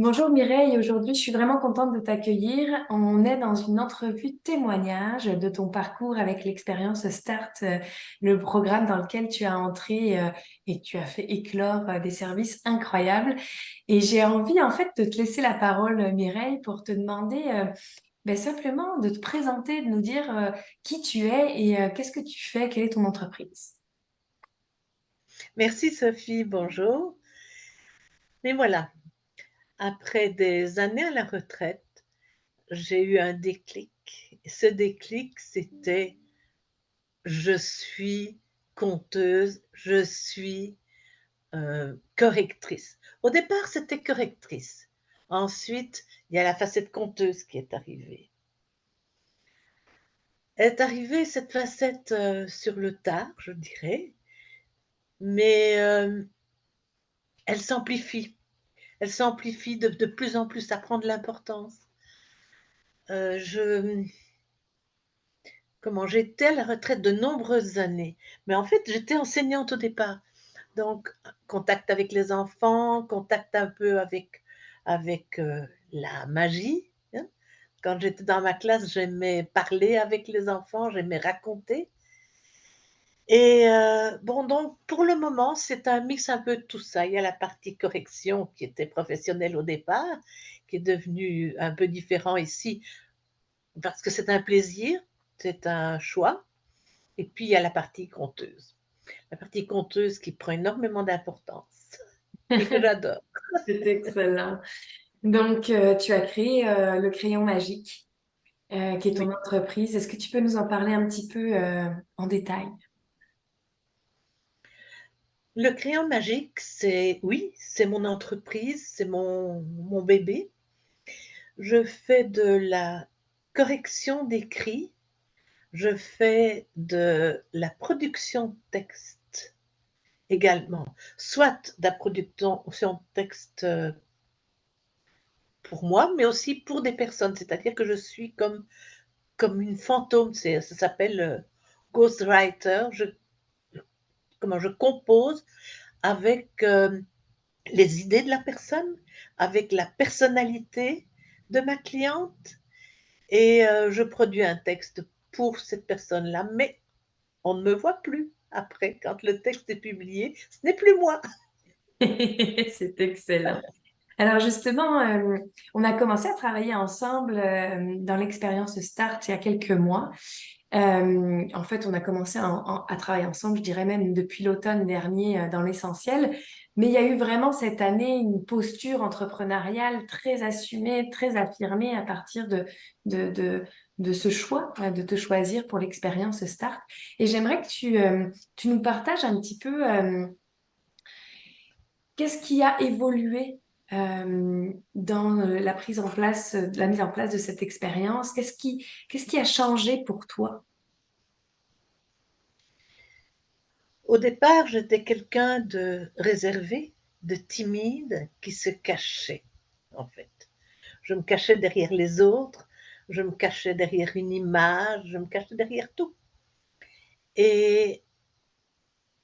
Bonjour Mireille, aujourd'hui je suis vraiment contente de t'accueillir. On est dans une entrevue témoignage de ton parcours avec l'expérience START, le programme dans lequel tu as entré et tu as fait éclore des services incroyables. Et j'ai envie en fait de te laisser la parole Mireille pour te demander simplement de te présenter, de nous dire qui tu es et qu'est-ce que tu fais, quelle est ton entreprise. Merci Sophie, bonjour. Mais voilà, après des années à la retraite, j'ai eu un déclic. Ce déclic, c'était je suis conteuse, je suis correctrice. Au départ, c'était correctrice. Ensuite, il y a la facette conteuse qui est arrivée. Elle est arrivée, cette facette, sur le tard, je dirais, mais elle s'amplifie. Elle s'amplifie de plus en plus, ça prend de l'importance. Je Comment j'étais à la retraite de nombreuses années, mais en fait, j'étais enseignante au départ. Donc, contact avec les enfants, contact un peu avec la magie, hein. Quand j'étais dans ma classe, j'aimais parler avec les enfants, j'aimais raconter. Et bon, donc, pour le moment, c'est un mix un peu de tout ça. Il y a la partie correction qui était professionnelle au départ, qui est devenue un peu différent ici parce que c'est un plaisir, c'est un choix. Et puis, il y a la partie conteuse. La partie conteuse qui prend énormément d'importance et que j'adore. C'est excellent. Donc, tu as créé le crayon magique, qui est ton Oui. entreprise. Est-ce que tu peux nous en parler un petit peu en détail? Le crayon magique, c'est, oui, c'est mon entreprise, c'est mon bébé. Je fais de la correction d'écrit, je fais de la production de texte également, soit de la production de texte pour moi, mais aussi pour des personnes. C'est-à-dire que je suis comme une fantôme, ça s'appelle ghostwriter. Comment je compose avec les idées de la personne, avec la personnalité de ma cliente, et je produis un texte pour cette personne-là, mais on ne me voit plus après, quand le texte est publié, ce n'est plus moi. C'est excellent. Alors justement, on a commencé à travailler ensemble dans l'expérience Start il y a quelques mois. En fait, on a commencé à travailler ensemble, je dirais même depuis l'automne dernier dans l'essentiel. Mais il y a eu vraiment cette année une posture entrepreneuriale très assumée, très affirmée à partir de, de, de ce choix, de te choisir pour l'expérience Start. Et j'aimerais que tu nous partages un petit peu qu'est-ce qui a évolué dans la prise en place, la mise en place de cette expérience? Qu'est-ce qui a changé pour toi? Au départ, j'étais quelqu'un de réservé, de timide, qui se cachait, en fait. Je me cachais derrière les autres, je me cachais derrière une image, je me cachais derrière tout. Et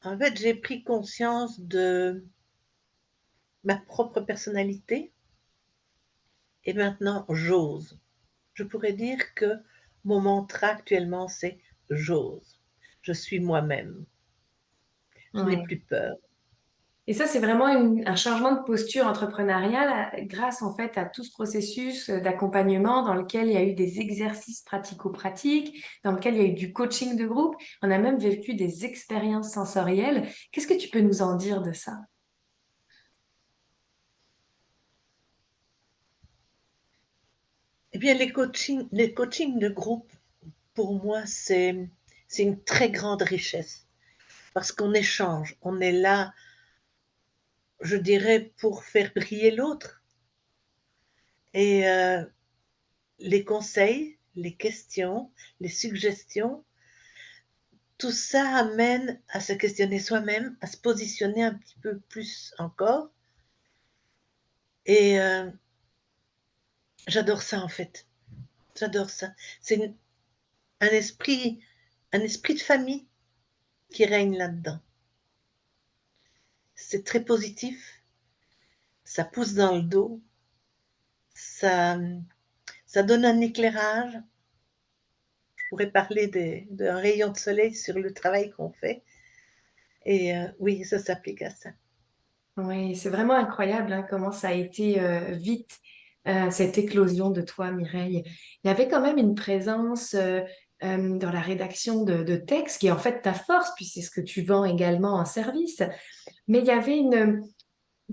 en fait, j'ai pris conscience de ma propre personnalité et maintenant j'ose. Je pourrais dire que mon mantra actuellement, c'est j'ose. Je suis moi-même. Je n'ai Ouais. plus peur. Et ça, c'est vraiment un changement de posture entrepreneuriale grâce en fait à tout ce processus d'accompagnement dans lequel il y a eu des exercices pratico-pratiques, dans lequel il y a eu du coaching de groupe. On a même vécu des expériences sensorielles. Qu'est-ce que tu peux nous en dire de ça? Eh bien, les coachings de groupe, pour moi, c'est une très grande richesse parce qu'on échange. On est là, je dirais, pour faire briller l'autre. Et les conseils, les questions, les suggestions, tout ça amène à se questionner soi-même, à se positionner un petit peu plus encore. Et j'adore ça en fait. J'adore ça. C'est un esprit, un esprit de famille qui règne là-dedans. C'est très positif, ça pousse dans le dos, Ça, ça donne un éclairage. Je pourrais parler d'un rayon de soleil sur le travail qu'on fait. Et oui, ça s'applique à ça. Oui, c'est vraiment incroyable hein, comment ça a été vite, cette éclosion de toi, Mireille. Il y avait quand même une présence dans la rédaction de textes qui est en fait ta force, puis c'est ce que tu vends également en service. Mais il y avait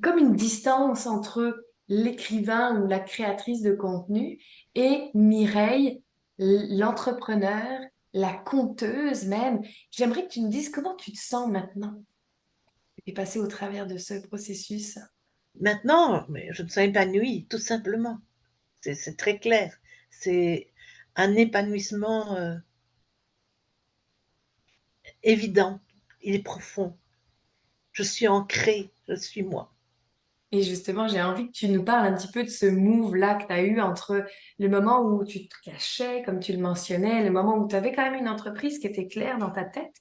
comme une distance entre l'écrivain ou la créatrice de contenu et Mireille, l'entrepreneur, la conteuse même. J'aimerais que tu me dises comment tu te sens maintenant. Tu es passé au travers de ce processus. Maintenant, mais je me sens épanouie, tout simplement. C'est très clair. C'est un épanouissement évident. Il est profond. Je suis ancrée, je suis moi. Et justement, j'ai envie que tu nous parles un petit peu de ce move-là que tu as eu entre le moment où tu te cachais, comme tu le mentionnais, le moment où tu avais quand même une entreprise qui était claire dans ta tête,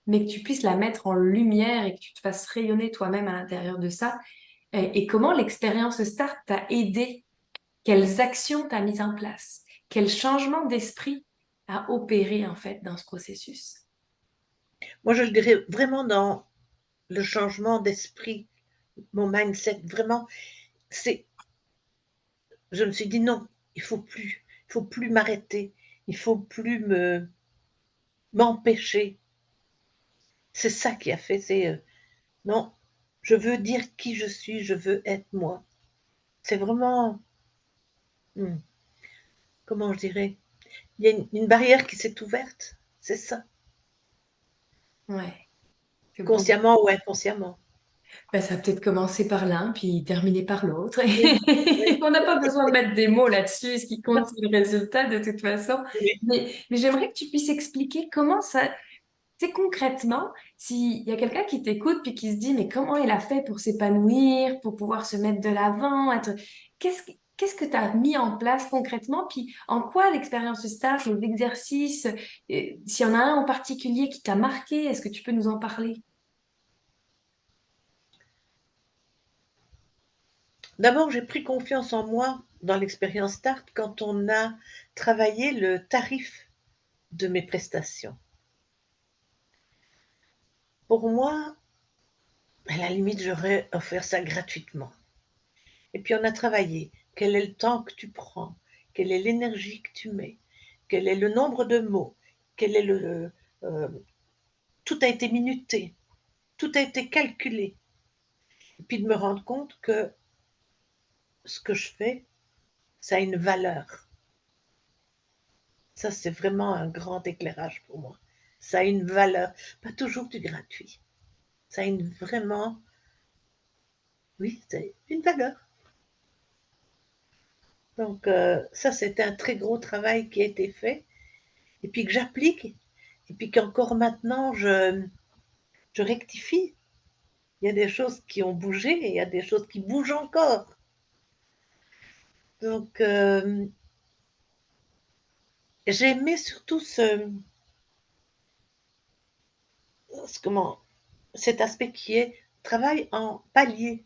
mais que tu puisses la mettre en lumière et que tu te fasses rayonner toi-même à l'intérieur de ça. Et comment l'expérience Start t'a aidé? Quelles actions t'as mises en place? Quel changement d'esprit a opéré en fait dans ce processus? Moi, je le dirais vraiment dans le changement d'esprit, mon mindset, vraiment, c'est, je me suis dit non, il faut plus m'arrêter, il faut plus m'empêcher. C'est ça qui a fait, c'est non, je veux dire qui je suis, je veux être moi. C'est vraiment, hmm, comment je dirais, il y a une barrière qui s'est ouverte, c'est ça, Ouais, c'est beau. consciemment ou inconsciemment. Ben, ça a peut-être commencé par l'un, puis terminé par l'autre. Oui, oui, On n'a pas besoin de mettre des mots là-dessus. Ce qui non, compte, c'est le résultat de toute façon. oui. Mais j'aimerais que tu puisses expliquer comment ça, tu sais, concrètement, s'il y a quelqu'un qui t'écoute puis qui se dit, mais comment il a fait pour s'épanouir, pour pouvoir se mettre de l'avant, être... Qu'est-ce que tu as mis en place concrètement? Puis en quoi l'expérience stage, les exercices, s'il y en a un en particulier qui t'a marqué, est-ce que tu peux nous en parler? D'abord, j'ai pris confiance en moi dans l'expérience Start quand on a travaillé le tarif de mes prestations. Pour moi, à la limite, j'aurais offert ça gratuitement. Et puis on a travaillé. Quel est le temps que tu prends? Quelle est l'énergie que tu mets? Quel est le nombre de mots? Quel est le tout a été minuté, tout a été calculé. Et puis de me rendre compte que ce que je fais, ça a une valeur. Ça, c'est vraiment un grand éclairage pour moi. Ça a une valeur, pas toujours du gratuit. Ça a une vraiment, oui, c'est une valeur. Donc ça, c'était un très gros travail qui a été fait et puis que j'applique et puis qu'encore maintenant, je rectifie. Il y a des choses qui ont bougé et il y a des choses qui bougent encore. Donc j'ai aimé surtout comment, cet aspect qui est travail en palier.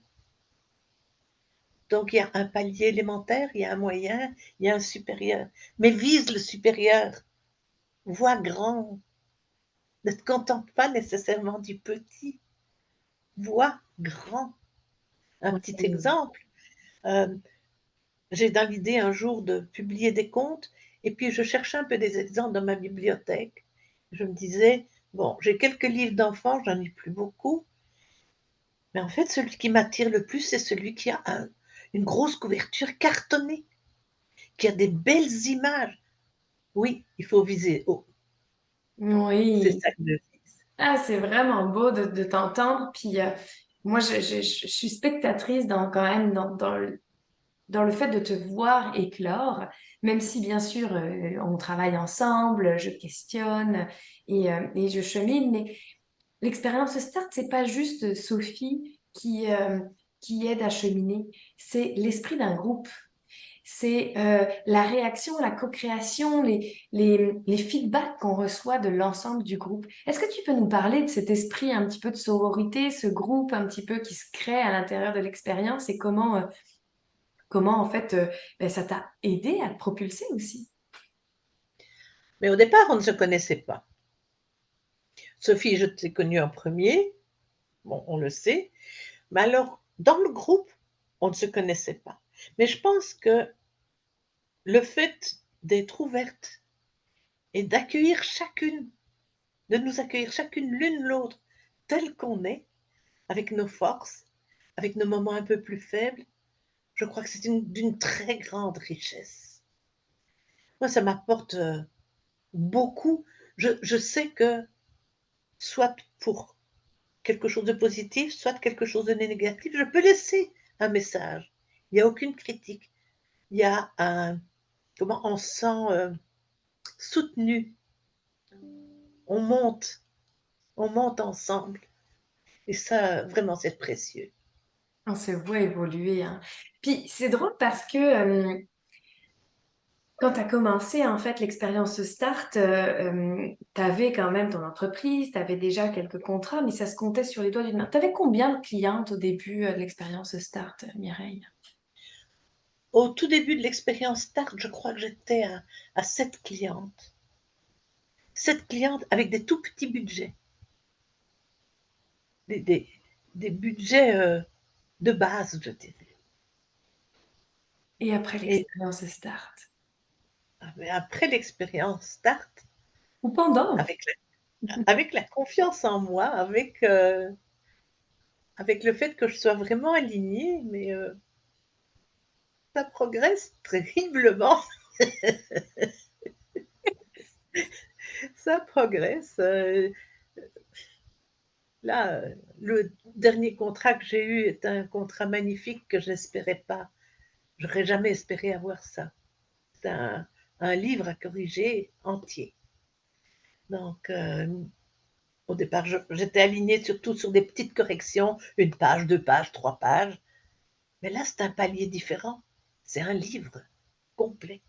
Donc il y a un palier élémentaire, il y a un moyen, il y a un supérieur. Mais vise le supérieur, vois grand, ne te contente pas nécessairement du petit, vois grand. Un petit Oui. exemple, euh, j'ai dans l'idée un jour de publier des contes, et puis je cherchais un peu des exemples dans ma bibliothèque. Je me disais, bon, j'ai quelques livres d'enfants, j'en ai plus beaucoup, mais en fait, celui qui m'attire le plus, c'est celui qui a une grosse couverture cartonnée, qui a des belles images. Oui, il faut viser haut. C'est Oui. ça que je vise. Ah, c'est vraiment beau de t'entendre. Puis moi, je suis spectatrice quand même dans le fait de te voir éclore, même si bien sûr on travaille ensemble, je questionne et je chemine, mais l'expérience Start, c'est pas juste Sophie qui aide à cheminer, c'est l'esprit d'un groupe. C'est la réaction, la co-création, les feedbacks qu'on reçoit de l'ensemble du groupe. Est-ce que tu peux nous parler de cet esprit un petit peu de sororité, ce groupe un petit peu qui se crée à l'intérieur de l'expérience et comment en fait ça t'a aidé à te propulser aussi. Mais au départ, on ne se connaissait pas. Sophie, je t'ai connue en premier, bon, on le sait, mais alors, dans le groupe, on ne se connaissait pas. Mais je pense que le fait d'être ouverte et d'accueillir chacune, de nous accueillir chacune l'une l'autre telle qu'on est, avec nos forces, avec nos moments un peu plus faibles, je crois que c'est d'une très grande richesse. Moi, ça m'apporte beaucoup. Je sais que soit pour quelque chose de positif, soit quelque chose de négatif, je peux laisser un message. Il n'y a aucune critique. Il y a un, comment on se sent soutenu. On monte, on monte ensemble. Et ça, vraiment, c'est précieux. On se voit évoluer, hein. Puis c'est drôle parce que quand tu as commencé en fait l'expérience Start, tu avais quand même ton entreprise, tu avais déjà quelques contrats, mais ça se comptait sur les doigts d'une main. Tu avais combien de clientes au début de l'expérience Start, Mireille? Au tout début de l'expérience Start, je crois que j'étais à 7 clientes. 7 clientes avec des tout petits budgets. Des, des, des budgets de base, je dirais. Et après Et l'expérience Start? après l'expérience Start, Ou pendant? avec avec la confiance en moi, avec le fait que je sois vraiment alignée, mais ça progresse terriblement. Ça progresse. Là, le dernier contrat que j'ai eu est un contrat magnifique que je n'espérais pas. J'aurais jamais espéré avoir ça. C'est un livre à corriger entier. Donc, au départ, j'étais alignée surtout sur des petites corrections, une page, 2 pages, 3 pages. Mais là, c'est un palier différent. C'est un livre complet.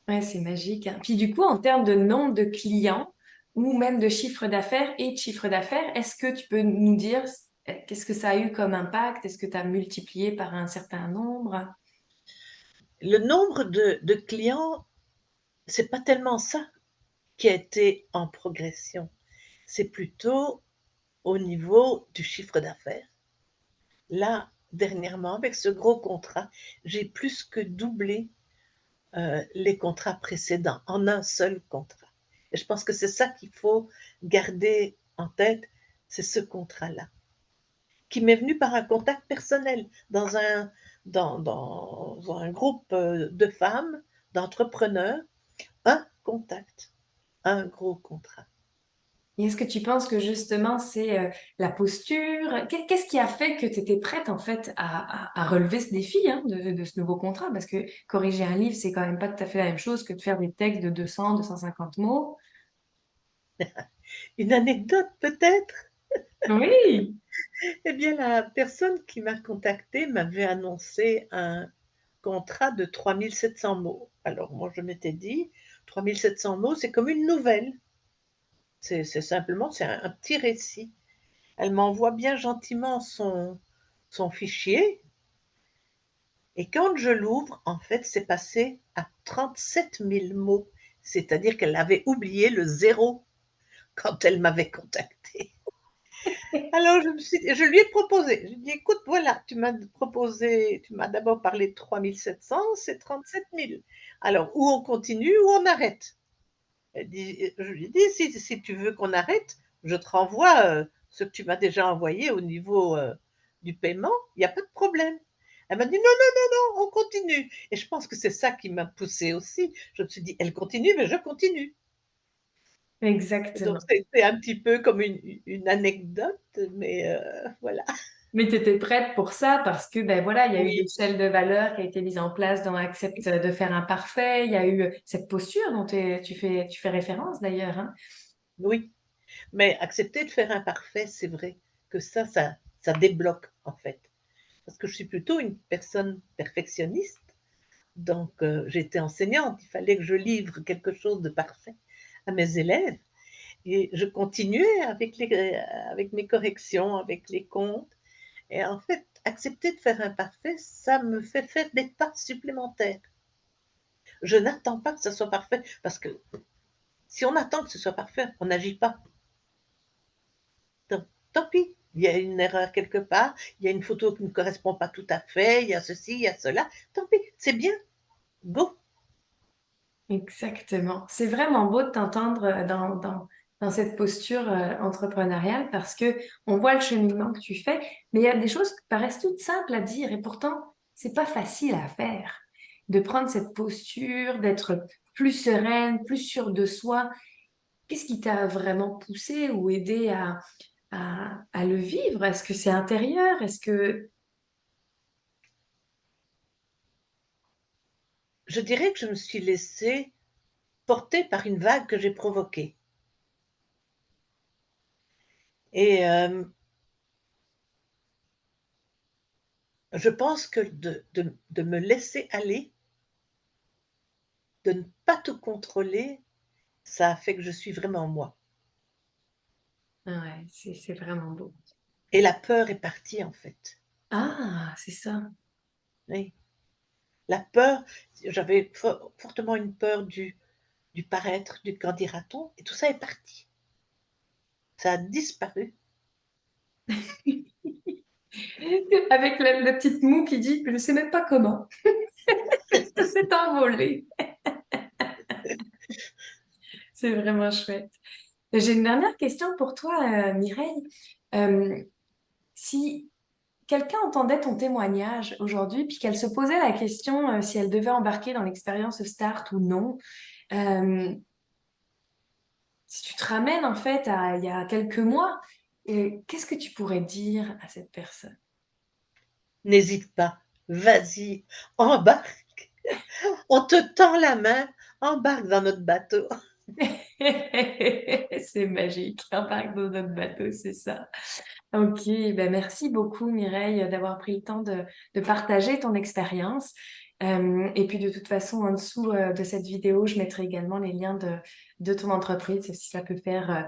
Ouais, c'est magique, hein. Puis du coup, en termes de nombre de clients ou même de chiffre d'affaires et de chiffre d'affaires, est-ce que tu peux nous dire qu'est-ce que ça a eu comme impact? Est-ce que tu as multiplié par un certain nombre? Le nombre de clients, c'est pas tellement ça qui a été en progression. C'est plutôt au niveau du chiffre d'affaires. Là, dernièrement, avec ce gros contrat, j'ai plus que doublé les contrats précédents en un seul contrat. Et je pense que c'est ça qu'il faut garder en tête, c'est ce contrat-là, qui m'est venu par un contact personnel dans un groupe de femmes, d'entrepreneurs, un contact, un gros contrat. Et est-ce que tu penses que justement c'est la posture? Qu'est-ce qui a fait que tu étais prête en fait à relever ce défi hein, de ce nouveau contrat? Parce que corriger un livre, c'est quand même pas tout à fait la même chose que de faire des textes de 200, 250 mots. Une anecdote peut-être. Oui. Eh bien, la personne qui m'a contactée m'avait annoncé un contrat de 3700 mots. Alors moi, je m'étais dit, 3700 mots, c'est comme une nouvelle. C'est simplement, c'est un petit récit. Elle m'envoie bien gentiment son fichier. Et quand je l'ouvre, en fait, c'est passé à 37 000 mots. C'est-à-dire qu'elle avait oublié le zéro quand elle m'avait contacté. Alors je lui ai proposé, je lui ai dit: «Écoute, voilà, tu m'as proposé, tu m'as d'abord parlé de 3700, c'est 37 000. Alors ou on continue ou on arrête». Elle dit je lui ai dit: «Si tu veux qu'on arrête, je te renvoie, ce que tu m'as déjà envoyé au niveau, du paiement, il y a pas de problème». Elle m'a dit: «Non, non, non, non, on continue» et je pense que c'est ça qui m'a poussée aussi. Je me suis dit: «Elle continue, mais je continue». Donc Exactement. c'était un petit peu comme une anecdote, mais voilà. Mais tu étais prête pour ça parce que, ben voilà, il y a eu Oui, l'échelle de valeur qui a été mise en place dans Accepte de faire un parfait. Il y a eu cette posture dont tu fais référence d'ailleurs, hein. oui. Mais accepter de faire imparfait, c'est vrai que ça débloque en fait. Parce que je suis plutôt une personne perfectionniste, donc j'étais enseignante, il fallait que je livre quelque chose de parfait à mes élèves et je continuais avec mes corrections, avec les comptes et en fait, accepter de faire imparfait, ça me fait faire des pas supplémentaires. Je n'attends pas que ça soit parfait, parce que si on attend que ce soit parfait, on n'agit pas. Donc, tant pis, il y a une erreur quelque part, il y a une photo qui ne correspond pas tout à fait, il y a ceci, il y a cela, tant pis, c'est bien, go. Exactement. C'est vraiment beau de t'entendre dans cette posture entrepreneuriale parce que on voit le cheminement que tu fais, mais il y a des choses qui paraissent toutes simples à dire et pourtant, c'est pas facile à faire. De prendre cette posture, d'être plus sereine, plus sûre de soi. Qu'est-ce qui t'a vraiment poussé ou aidé à le vivre? Est-ce que c'est intérieur? Est-ce que... Je dirais que je me suis laissée porter par une vague que j'ai provoquée. Et je pense que de me laisser aller, de ne pas tout contrôler, ça a fait que je suis vraiment moi. Ouais, c'est vraiment beau. Et la peur est partie en fait. Ah, c'est ça. Oui. La peur, j'avais fortement une peur du paraître, du qu'en dira-t-on, et tout ça est parti. Ça a disparu. Avec la petite moue qui dit, je ne sais même pas comment. Ça s'est envolé. C'est vraiment chouette. J'ai une dernière question pour toi, Mireille. Euh, si quelqu'un entendait ton témoignage aujourd'hui, puis qu'elle se posait la question si elle devait embarquer dans l'expérience Start ou non, euh, si tu te ramènes en fait à il y a quelques mois, qu'est-ce que tu pourrais dire à cette personne? N'hésite pas, vas-y, embarque. On te tend la main, embarque dans notre bateau. C'est magique, embarque dans notre bateau, c'est ça. Ok, ben merci beaucoup Mireille d'avoir pris le temps de partager ton expérience. Et puis de toute façon, en dessous de cette vidéo, je mettrai également les liens de ton entreprise si ça peut faire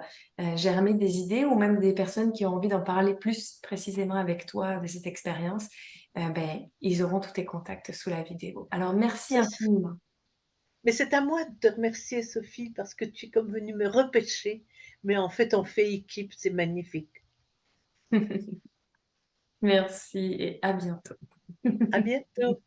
germer des idées ou même des personnes qui ont envie d'en parler plus précisément avec toi de cette expérience. Ben, ils auront tous tes contacts sous la vidéo. Alors merci infiniment. Mais c'est à moi de te remercier, Sophie, parce que tu es comme venue me repêcher. Mais en fait, on fait équipe, c'est magnifique. Merci et à bientôt. À bientôt.